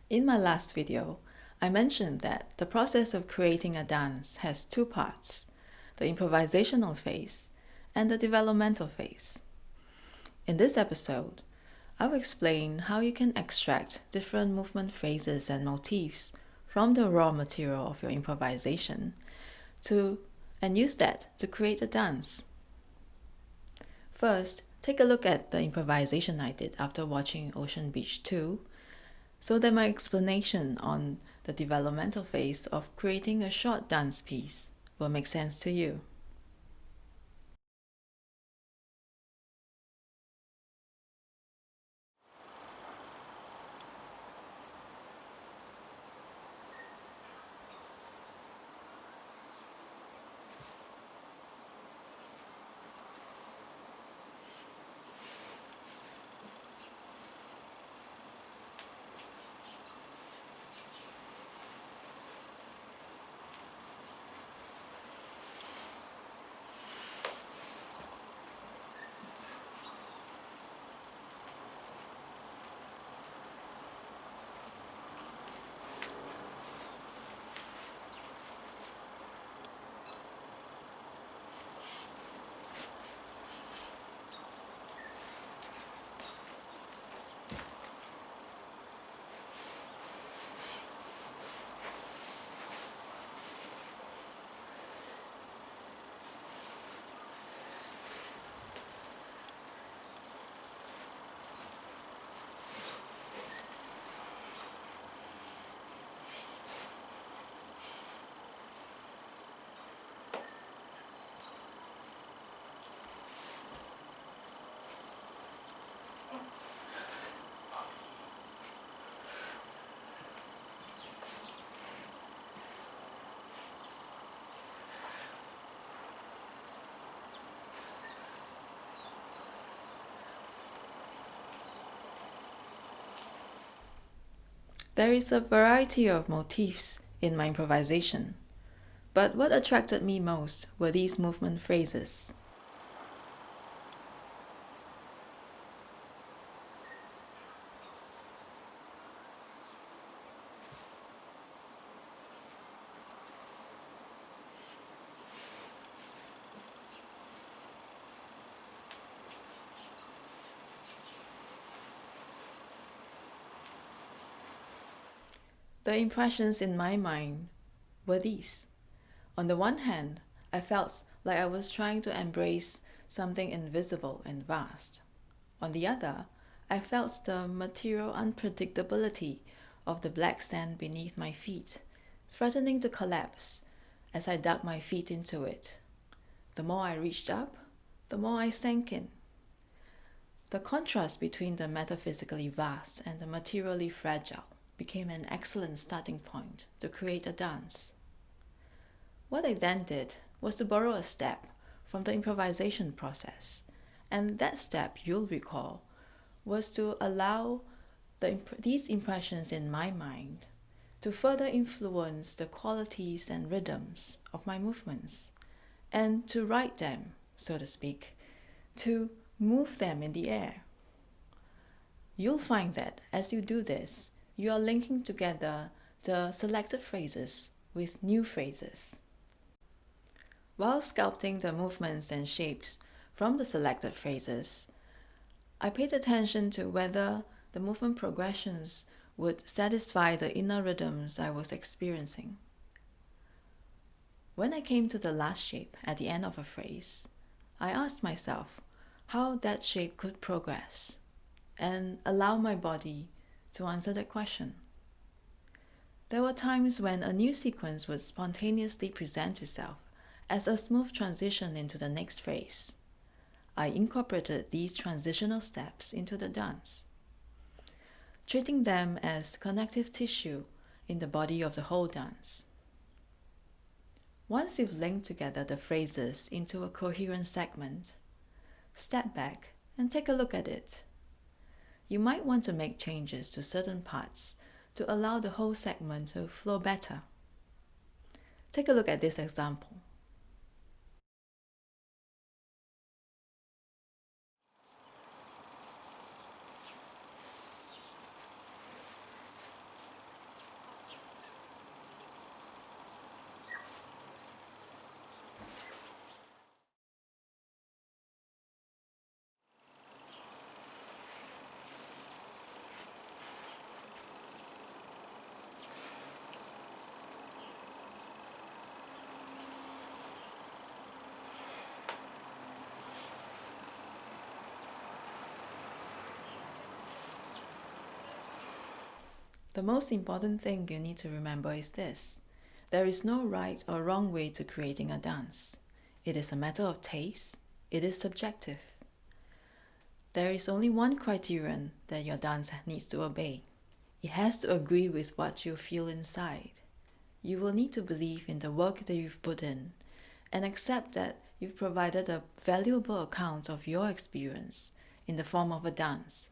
In my last video, I mentioned that the process of creating a dance has two parts, the improvisational phase and the developmental phase. In this episode, I'll explain how you can extract different movement phrases and motifs from the raw material of your improvisation and use that to create a dance. First, take a look at the improvisation I did after watching Ocean Beach 2, so that my explanation on the developmental phase of creating a short dance piece will make sense to you. There is a variety of motifs in my improvisation, but what attracted me most were these movement phrases. The impressions in my mind were these. On the one hand, I felt like I was trying to embrace something invisible and vast. On the other, I felt the material unpredictability of the black sand beneath my feet, threatening to collapse as I dug my feet into it. The more I reached up, the more I sank in. The contrast between the metaphysically vast and the materially fragile became an excellent starting point to create a dance. What I then did was to borrow a step from the improvisation process, and that step, you'll recall, was to allow these impressions in my mind to further influence the qualities and rhythms of my movements, and to write them, so to speak, to move them in the air. You'll find that as you do this, you are linking together the selected phrases with new phrases. While sculpting the movements and shapes from the selected phrases, I paid attention to whether the movement progressions would satisfy the inner rhythms I was experiencing. When I came to the last shape at the end of a phrase, I asked myself how that shape could progress and allow my body to answer that question. There were times when a new sequence would spontaneously present itself as a smooth transition into the next phrase. I incorporated these transitional steps into the dance, treating them as connective tissue in the body of the whole dance. Once you've linked together the phrases into a coherent segment, step back and take a look at it. You might want to make changes to certain parts to allow the whole segment to flow better. Take a look at this example. The most important thing you need to remember is this: there is no right or wrong way to creating a dance. It is a matter of taste. It is subjective. There is only one criterion that your dance needs to obey. It has to agree with what you feel inside. You will need to believe in the work that you've put in and accept that you've provided a valuable account of your experience in the form of a dance.